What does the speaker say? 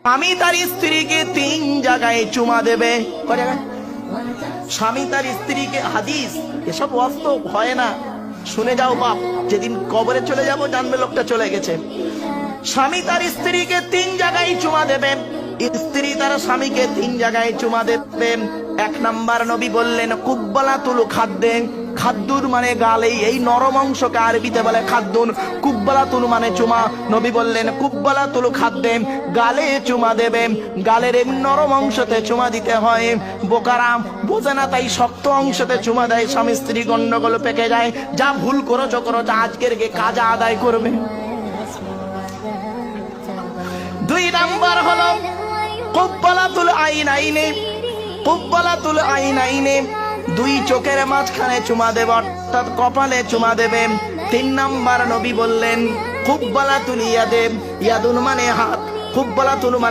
স্বামী তার স্ত্রীকে 3 জায়গায় চুমা দেবে। কয় জায়গায়? স্বামী তার স্ত্রীকে, হাদিস, এসব বাস্তব হয় না, শুনে যাও বাপ, যেদিন কবরে চলে যাব জানবে লোকটা চলে গেছে। স্বামী তার স্ত্রীকে 3 জায়গায় চুমা দেবে, স্ত্রী তার স্বামীকে 3 জায়গায় চুমা দেবে। 1 নাম্বার নবী বললেন কুব্বালাতুল খাদ্দে, খাদ্দুর মানে গালে, এই নরম অংশকে আরবিতে বলে খাদ্দুন, কুব্বালাতুল মানে চুমা। নবী বললেন কুব্বালাতুল খাদ্দে, গালে চুমা দেবে, গালের এই নরম অংশতে চুমা দিতে হয়। বোকারাম বোঝে না, তাই শক্ত অংশতে চুমা দেয়, স্বামী স্ত্রী গন্ডগোল পেকে যায়। যা ভুল করেছো করেছো, আজকের কাজা আদায় করবে। 2 নাম্বার হলো কুব্বালাতুল আইনাইনে, কুব্বালাতুল আইনাইনে 2 চোখের মাঝখানে চুমা দেবে, অর্থাৎ কপালে চুমা দেবে। 3 নাম্বার নবী বললেন কুব্বালাতুল ইয়াদে, ইয়াদুন মানে হাত, কুব্বালাতুল